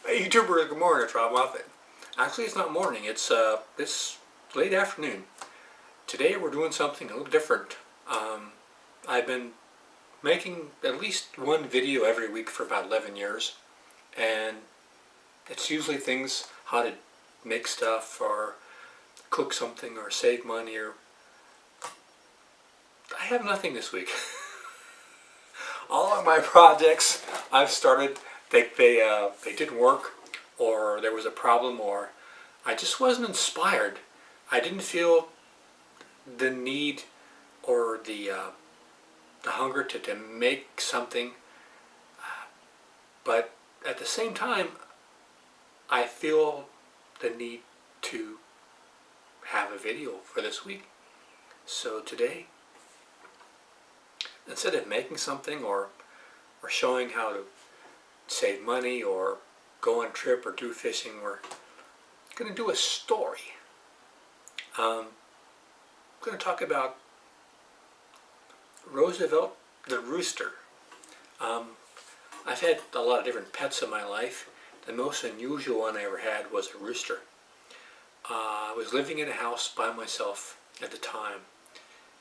Hey YouTuber, good morning, it's Robb Moffett. Actually, it's not morning, it's late afternoon. Today we're doing something a little different. I've been making at least one video every week for about 11 years, and it's usually things, how to make stuff or cook something or save money, or I have nothing this week. All of my projects I've started, they didn't work, or there was a problem, or I just wasn't inspired. I didn't feel the need or the hunger to make something, but at the same time I feel the need to have a video for this week. So today, instead of making something or showing how to save money or go on a trip or do fishing, we're going to do a story. I'm going to talk about Roosevelt the rooster. I've had a lot of different pets in my life. The most unusual one I ever had was a rooster. I was living in a house by myself at the time.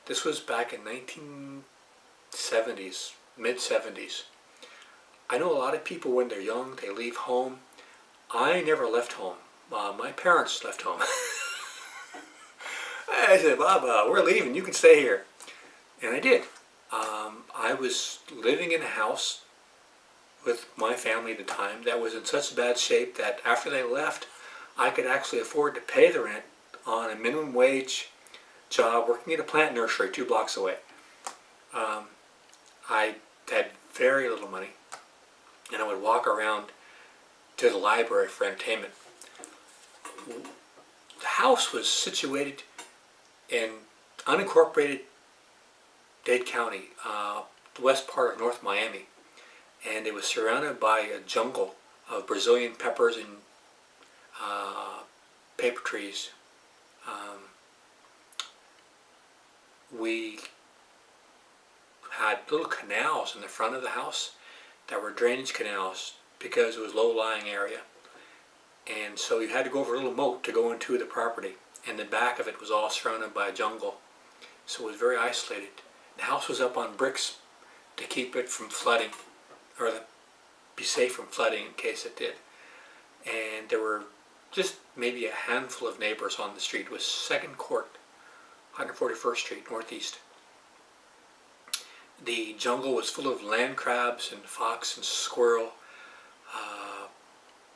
This was back in 1970s, mid-70s. I know a lot of people, when they're young, they leave home. I never left home. My parents left home. I said, Bob, we're leaving, you can stay here. And I did. I was living in a house with my family at the time that was in such bad shape that after they left, I could actually afford to pay the rent on a minimum wage job working at a plant nursery 2 blocks away. I had very little money, and I would walk around to the library for entertainment. The house was situated in unincorporated Dade County, the west part of North Miami, and it was surrounded by a jungle of Brazilian peppers and paper trees. We had little canals in the front of the house that were drainage canals because it was a low-lying area, and so you had to go over a little moat to go into the property, and the back of it was all surrounded by a jungle, so it was very isolated. The house was up on bricks to keep it from flooding, or to be safe from flooding in case it did. And there were just maybe a handful of neighbors on the street. It was 2nd Court, 141st Street, Northeast. The jungle was full of land crabs and fox and squirrel,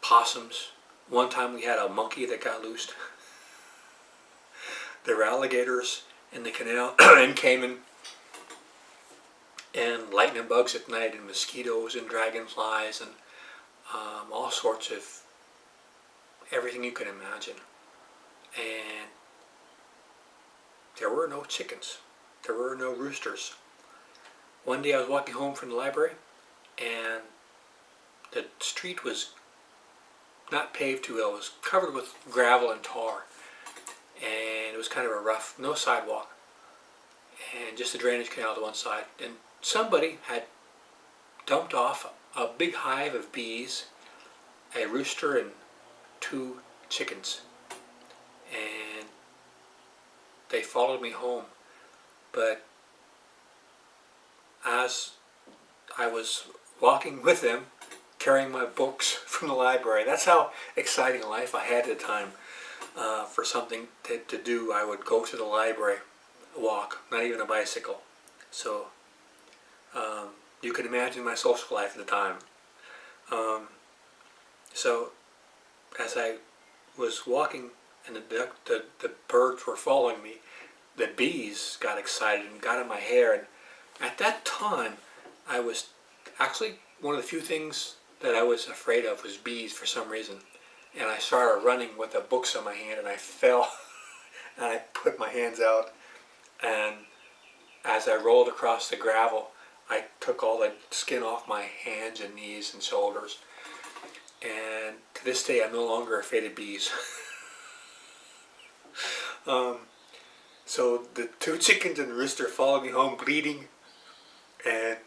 possums. One time we had a monkey that got loosed. There were alligators in the canal and caiman, and lightning bugs at night, and mosquitoes and dragonflies, and all sorts of everything you can imagine. And there were no chickens. There were no roosters. One day I was walking home from the library, and the street was not paved too well. It was covered with gravel and tar, and it was kind of a rough, no sidewalk, and just a drainage canal to one side. And somebody had dumped off a big hive of bees, a rooster, and 2 chickens. And they followed me home. But as I was walking with them, carrying my books from the library, that's how exciting a life I had at the time. For something to do, I would go to the library, walk, not even a bicycle. So you can imagine my social life at the time. So as I was walking and the birds were following me, the bees got excited and got in my hair. And at that time, I was actually, one of the few things that I was afraid of was bees for some reason. And I started running with the books in my hand, and I fell and I put my hands out, and as I rolled across the gravel, I took all the skin off my hands and knees and shoulders. And to this day, I'm no longer afraid of bees. So the 2 chickens and the rooster followed me home bleeding, and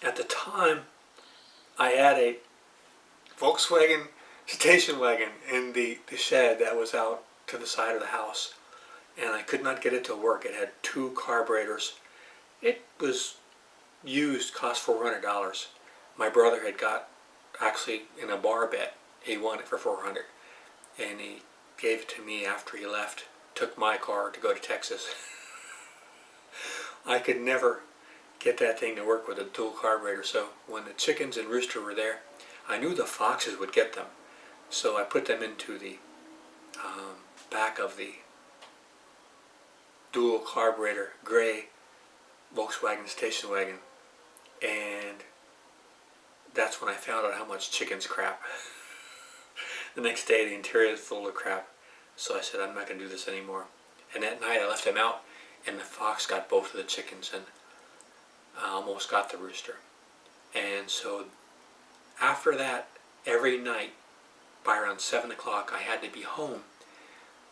at the time I had a Volkswagen station wagon in the shed that was out to the side of the house, and I could not get it to work. It had two carburetors. It was used, cost $400. My brother had got, actually in a bar bet, he won it for $400, and he gave it to me after he left, took my car to go to Texas. I could never get that thing to work with a dual carburetor, so when the chickens and Rooster were there, I knew the foxes would get them. So I put them into the back of the dual carburetor gray Volkswagen station wagon, and that's when I found out how much chickens crap. The next day the interior was full of crap, so I said I'm not going to do this anymore. And that night I left them out, and the fox got both of the chickens, and I almost got the rooster. And so after that, every night by around 7 o'clock I had to be home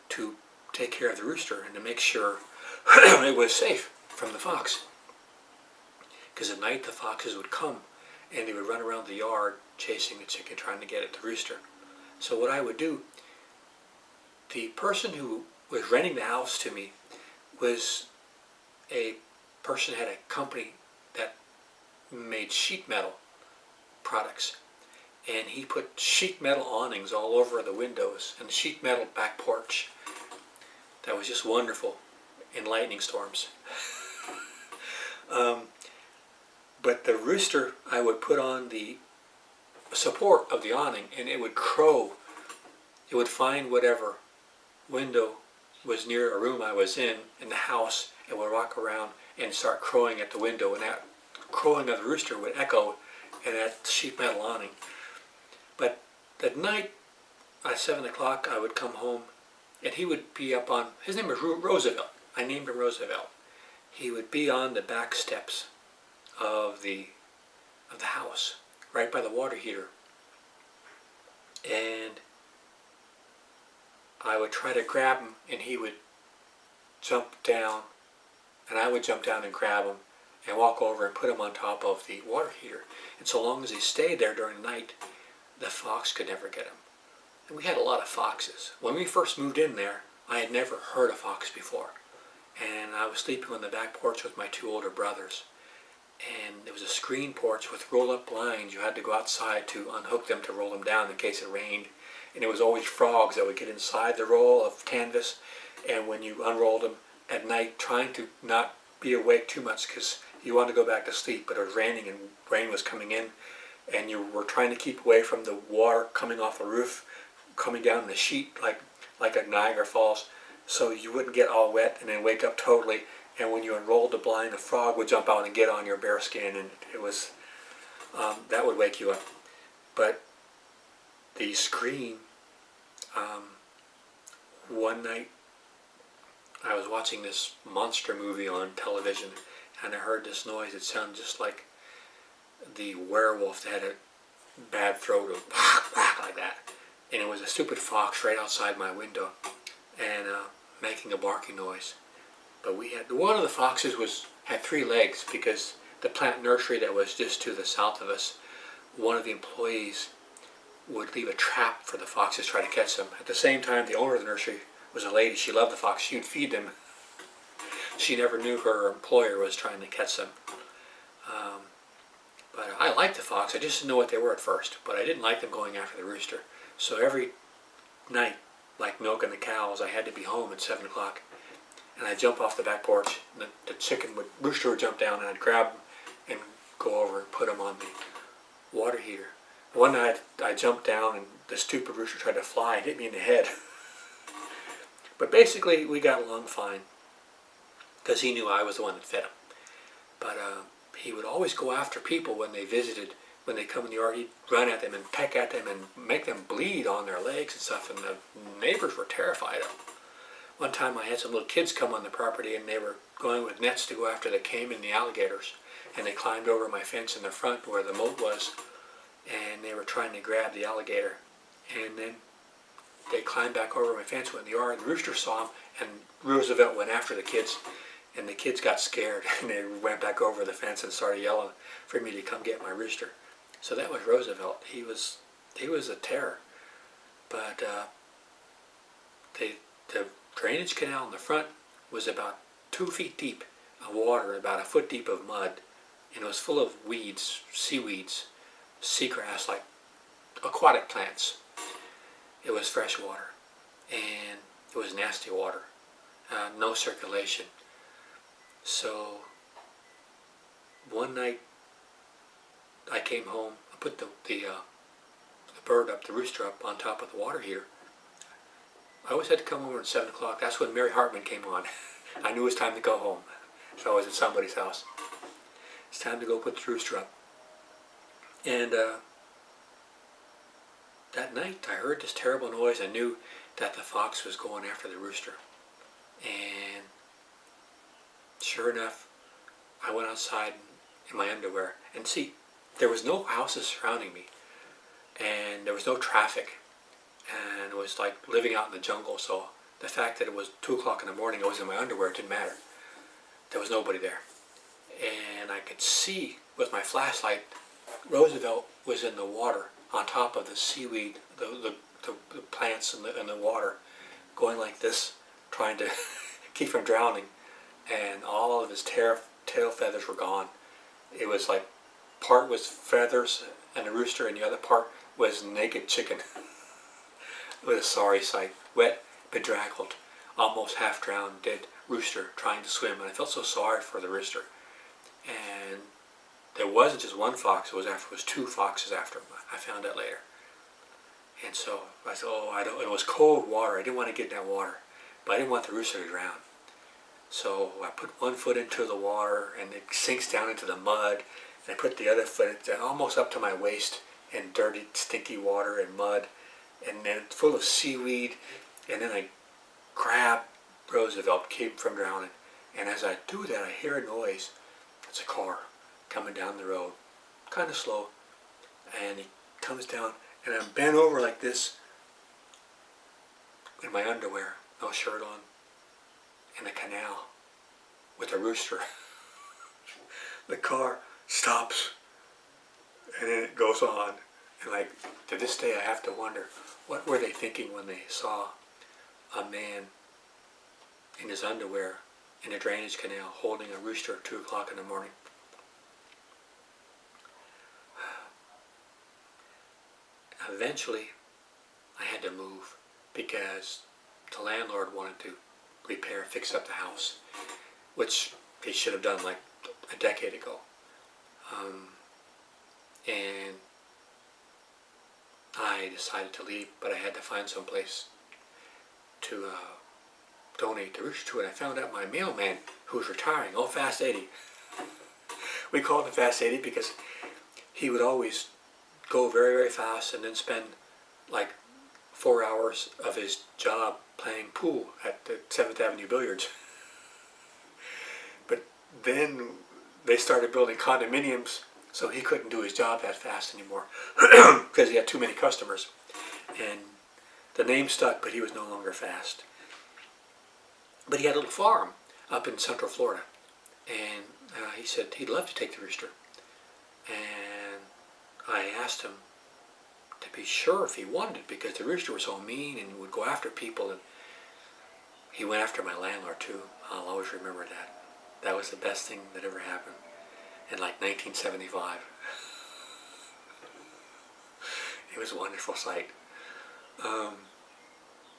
to take care of the rooster and to make sure it was safe from the fox. Because at night the foxes would come and they would run around the yard chasing the chicken, trying to get at the rooster. So what I would do, the person who was renting the house to me was a person who had a company that made sheet metal products, and he put sheet metal awnings all over the windows and the sheet metal back porch. That was just wonderful in lightning storms. But the rooster, I would put on the support of the awning, and it would crow. It would find whatever window was near a room I was in the house, and would walk around and start crowing at the window, and that crowing of the rooster would echo in that sheet metal awning. But at night, at 7 o'clock, I would come home, and he would be up on, his name was Roosevelt. I named him Roosevelt. He would be on the back steps of the house, right by the water heater. And I would try to grab him, and he would jump down, and I would jump down and grab him and walk over and put him on top of the water heater. And so long as he stayed there during the night, the fox could never get him. And we had a lot of foxes. When we first moved in there, I had never heard a fox before. And I was sleeping on the back porch with my two older brothers. And there was a screen porch with roll-up blinds. You had to go outside to unhook them to roll them down in case it rained. And there was always frogs that would get inside the roll of canvas. And when you unrolled them at night, trying to not be awake too much because you wanted to go back to sleep, but it was raining and rain was coming in, and you were trying to keep away from the water coming off the roof, coming down the sheet like at Niagara Falls, so you wouldn't get all wet and then wake up totally. And when you unrolled the blind, a frog would jump out and get on your bare skin, and it was that would wake you up. But the scream, one night I was watching this monster movie on television, and I heard this noise. It sounded just like the werewolf that had a bad throat, of like that. And it was a stupid fox right outside my window, and making a barking noise. But we had, one of the foxes had 3 legs, because the plant nursery that was just to the south of us, one of the employees would leave a trap for the foxes to try to catch them. At the same time, the owner of the nursery was a lady. She loved the fox. She would feed them. She never knew her employer was trying to catch them. But I liked the fox. I just didn't know what they were at first. But I didn't like them going after the rooster. So every night, like milking the cows, I had to be home at 7 o'clock. And I'd jump off the back porch. And the rooster would jump down, and I'd grab him and go over and put him on the water heater. One night I jumped down, and the stupid rooster tried to fly and hit me in the head. But basically we got along fine, because he knew I was the one that fed him. But he would always go after people when they visited. When they come in the yard, he'd run at them and peck at them and make them bleed on their legs and stuff, and the neighbors were terrified of him. One time I had some little kids come on the property, and they were going with nets to go after the caiman and the alligators, and they climbed over my fence in the front where the moat was, and they were trying to grab the alligator. And then they climbed back over my fence, went in the yard, the rooster saw them, and Roosevelt went after the kids, and the kids got scared, and they went back over the fence and started yelling for me to come get my rooster. So that was Roosevelt. He was he was a terror. But the drainage canal in the front was about 2 feet deep of water, about a foot deep of mud, and it was full of weeds, seaweeds, seagrass, like aquatic plants. It was fresh water, and it was nasty water, no circulation. So one night I came home, I put the bird up, the rooster up on top of the water heater. I always had to come over at 7 o'clock. That's when Mary Hartman came on. I knew it was time to go home. So I was at somebody's house. It's time to go put the rooster up. And that night I heard this terrible noise. I knew that the fox was going after the rooster. And sure enough, I went outside in my underwear. And see, there was no houses surrounding me. And there was no traffic. And it was like living out in the jungle. So the fact that it was 2 o'clock in the morning, I was in my underwear, it didn't matter. There was nobody there. And I could see with my flashlight, Roosevelt was in the water on top of the seaweed, the plants in the water, going like this, trying to keep from drowning. And all of his tail feathers were gone. It was like part was feathers and a rooster, and the other part was naked chicken. It was a sorry sight. Wet, bedraggled, almost half drowned, dead rooster trying to swim. And I felt so sorry for the rooster. And there wasn't just one fox, it was 2 foxes after him. I found out later. And so I said, it was cold water. I didn't want to get in that water. But I didn't want the rooster to drown. So I put one foot into the water and it sinks down into the mud. And I put the other foot almost up to my waist in dirty, stinky water and mud. And then it's full of seaweed. And then I grab Roosevelt, keep him from drowning. And as I do that, I hear a noise. It's a car coming down the road, kind of slow. And he comes down, and I'm bent over like this in my underwear, no shirt on, in the canal with a rooster. The car stops, and then it goes on. And like, to this day, I have to wonder, what were they thinking when they saw a man in his underwear in a drainage canal holding a rooster at 2 o'clock in the morning? Eventually, I had to move because the landlord wanted to fix up the house, which he should have done like a decade ago. And I decided to leave, but I had to find some place to donate the rooster to, and I found out my mailman, who was retiring, old Fast Eddie. We called him Fast Eddie because he would always go very, very fast and then spend like 4 hours of his job playing pool at the 7th Avenue Billiards. But then they started building condominiums, so he couldn't do his job that fast anymore because he had too many customers. And the name stuck, but he was no longer fast. But he had a little farm up in Central Florida, and he said he'd love to take the rooster. And I asked him to be sure if he wanted it, because the rooster was so mean and would go after people, and he went after my landlord too. I'll always remember that. That was the best thing that ever happened in like 1975. It was a wonderful sight.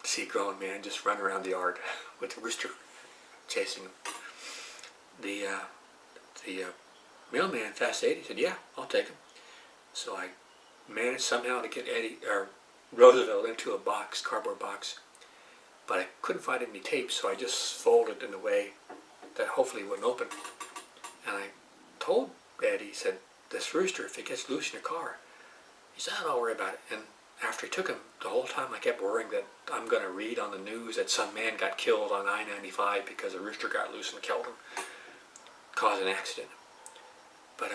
See a grown man just run around the yard with the rooster chasing him. The mailman, Fast Eddie, said, "Yeah, I'll take him." So I managed somehow to get Roosevelt into a box, cardboard box, but I couldn't find any tape, so I just folded in a way that hopefully wouldn't open. And I told Eddie, he said, "This rooster, if it gets loose in your car," he said, "Don't worry about it." And after he took him, the whole time I kept worrying that I'm going to read on the news that some man got killed on I-95 because a rooster got loose and killed him, caused an accident. But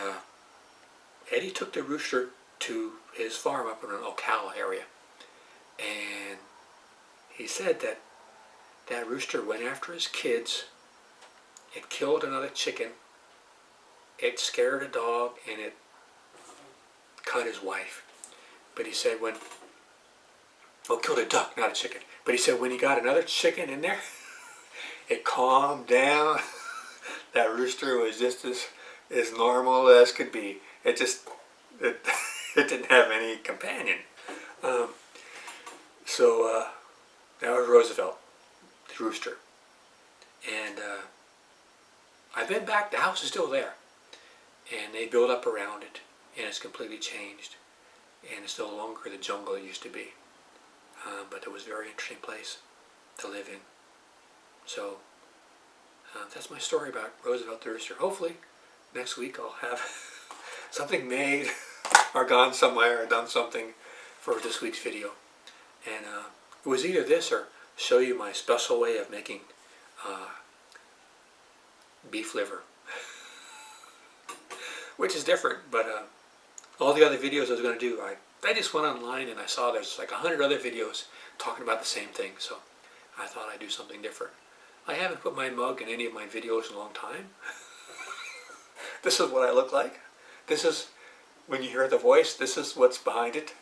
Eddie took the rooster to his farm up in an Ocala area, and he said that that rooster went after his kids, it killed another chicken, it scared a dog, and it cut his wife. But he said killed a duck, not a chicken. But he said when he got another chicken in there, it calmed down. That rooster was just as normal as could be. It didn't have any companion. So that was Roosevelt, the rooster. And I've been back. The house is still there, and they built up around it, and it's completely changed, and it's no longer the jungle it used to be. But it was a very interesting place to live in. So that's my story about Roosevelt the rooster. Hopefully next week I'll have something made or gone somewhere or done something for this week's video. And it was either this or show you my special way of making beef liver, which is different. But all the other videos I was going to do, I just went online and I saw there's like 100 other videos talking about the same thing, so I thought I'd do something different. I haven't put my mug in any of my videos in a long time. This is what I look like. This is, when you hear the voice, this is what's behind it.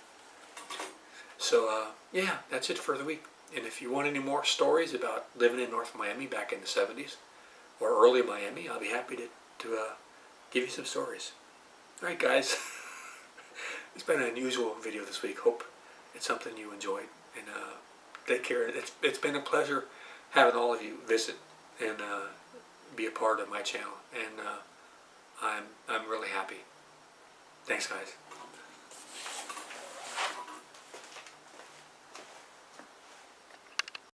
So yeah, that's it for the week. And if you want any more stories about living in North Miami back in the 70s or early Miami, I'll be happy to give you some stories. Alright guys, it's been an unusual video this week. Hope it's something you enjoyed, and take care. It's been a pleasure having all of you visit and be a part of my channel, and I'm really happy. Thanks guys.